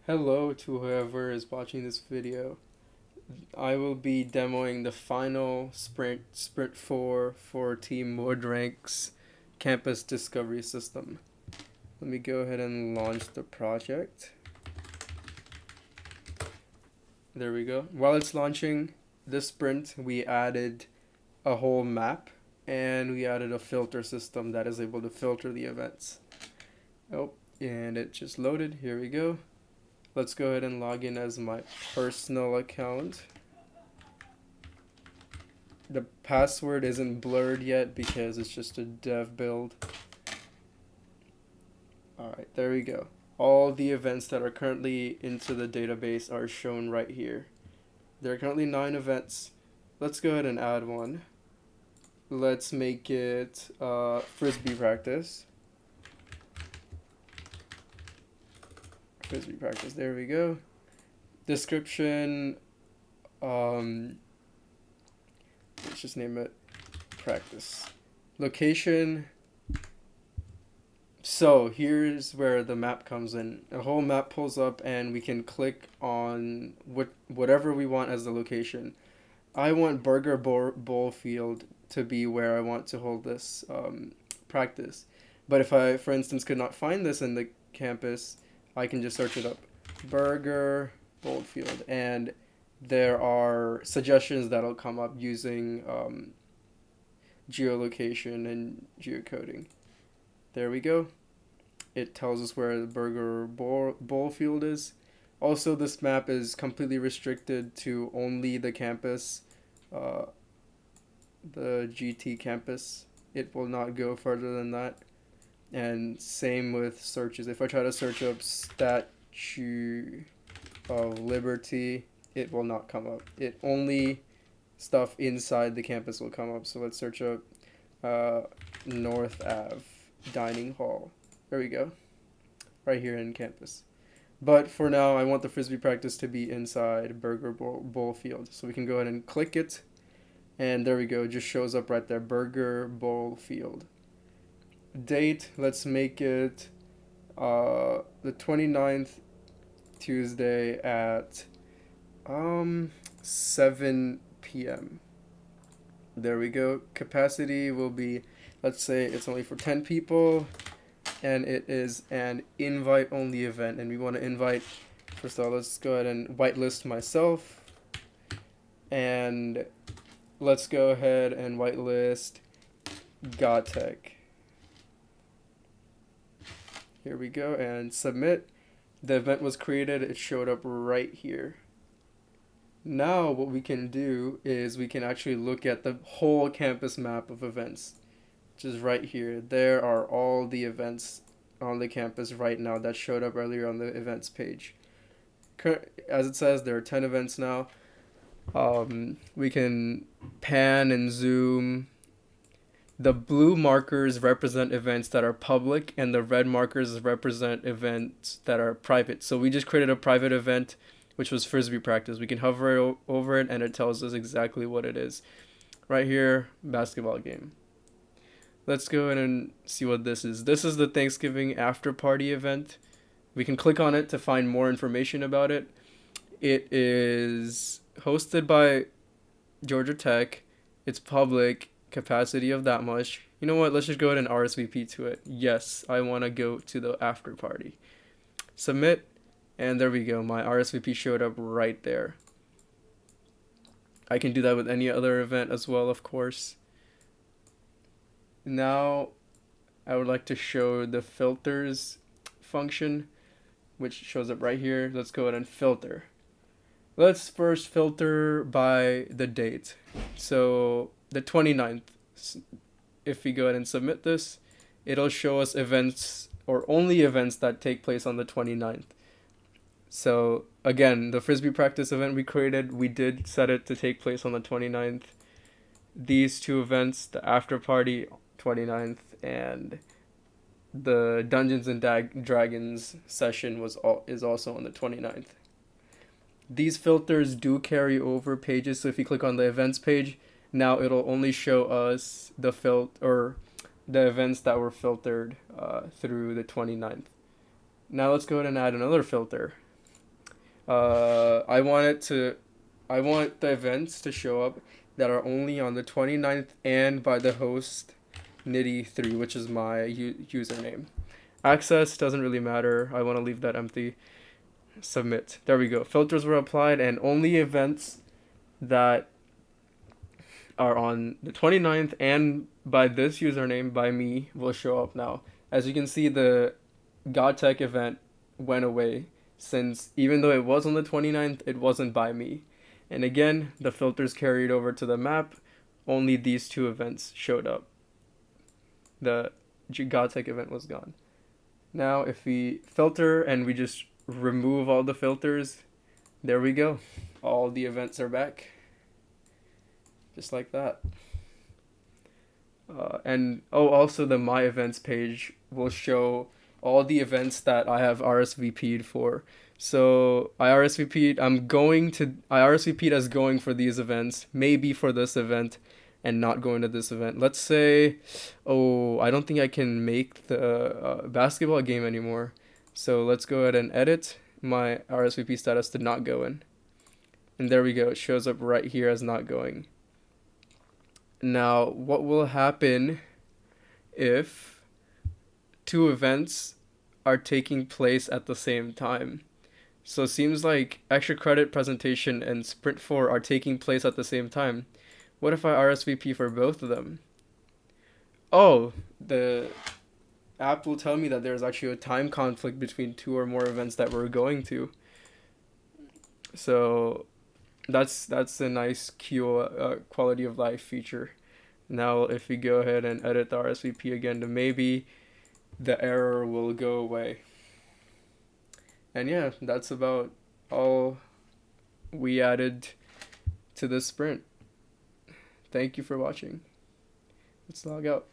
Hello to whoever is watching this video. I will be demoing the final Sprint 4 for Team Woodranks Campus Discovery System. Let me go ahead and launch the project. There we go. While it's launching this sprint, we added a whole map and we added a filter system that is able to filter the events. Oh, and it just loaded. Here we go. Let's go ahead and log in as my personal account. The password isn't blurred yet because it's just a dev build. Alright, there we go. All the events that are currently into the database are shown right here. There are currently 9 events. Let's go ahead and add one. Let's make it Frisbee practice. Frisbee practice, there we go. Description, let's just name it practice. Location. So here's where the map comes in. A whole map pulls up and we can click on whatever we want as the location. I want Burger Bowl Field to be where I want to hold this practice. But if I, for instance, could not find this in the campus, I can just search it up. Burger Bowl Field. And there are suggestions that'll come up using geolocation and geocoding. There we go. It tells us where the Burger Bowl Field is. Also, this map is completely restricted to only the campus, the GT campus. It will not go further than that. And same with searches. If I try to search up Statue of Liberty, it will not come up. It only stuff inside the campus will come up. So let's search up North Ave Dining Hall. There we go. Right here in campus. But for now, I want the Frisbee practice to be inside Burger Bowl Field. So we can go ahead and click it. And there we go. It just shows up right there. Burger Bowl Field. Date, let's make it the 29th, Tuesday at 7 p.m. There we go. Capacity will be, let's say it's only for 10 people and it is an invite only event, and we want to invite, first of all, let's go ahead and whitelist myself, and let's go ahead and whitelist gatech. Here we go, and submit. The event was created. It showed up right here. Now what we can do is we can actually look at the whole campus map of events, which is right here. There are all the events on the campus right now that showed up earlier on the events page. As it says, there are 10 events now. We can pan and zoom. The blue markers represent events that are public, and the red markers represent events that are private. So we just created a private event, which was Frisbee practice. We can hover over it, and it tells us exactly what it is. Right here, basketball game. Let's go ahead and see what this is. This is the Thanksgiving after party event. We can click on it to find more information about it. It is hosted by Georgia Tech. It's public. Capacity of that much. You know what? Let's just go ahead and RSVP to it. Yes, I want to go to the after party. Submit, and there we go. My RSVP showed up right there. I can do that with any other event as well, of course. Now, I would like to show the filters function, which shows up right here. Let's go ahead and filter. Let's first filter by the date. So the 29th. If we go ahead and submit this, it'll show us events or only events that take place on the 29th. So again, the Frisbee practice event we created, we did set it to take place on the 29th. These two events, the after party 29th and the Dungeons and Dragons session is also on the 29th. These filters do carry over pages, so if you click on the events page, now it'll only show us the events that were filtered through the 29th. Now let's go ahead and add another filter. I want I want the events to show up that are only on the 29th and by the host nitty3, which is my username. Access doesn't really matter. I want to leave that empty. Submit. There we go. Filters were applied, and only events that are on the 29th and by this username, by me, will show up now. As you can see, the GodTech event went away, since even though it was on the 29th, it wasn't by me. And again, the filters carried over to the map. Only these two events showed up. The GodTech event was gone. Now, if we filter and we just remove all the filters, there we go. All the events are back. Just like that. Also the My Events page will show all the events that I have RSVP'd for. So I RSVP'd as going for these events, maybe for this event, and not going to this event. Let's say, I don't think I can make the basketball game anymore. So let's go ahead and edit my RSVP status to not go in. And there we go. It shows up right here as not going. Now, what will happen if two events are taking place at the same time? So it seems like extra credit presentation and sprint 4 are taking place at the same time. What if I RSVP for both of them? Oh, the app will tell me that there's actually a time conflict between two or more events that we're going to. So that's a nice quality of life feature. Now if we go ahead and edit the RSVP again, then maybe the error will go away. And yeah, that's about all we added to this sprint. Thank you for watching. Let's log out.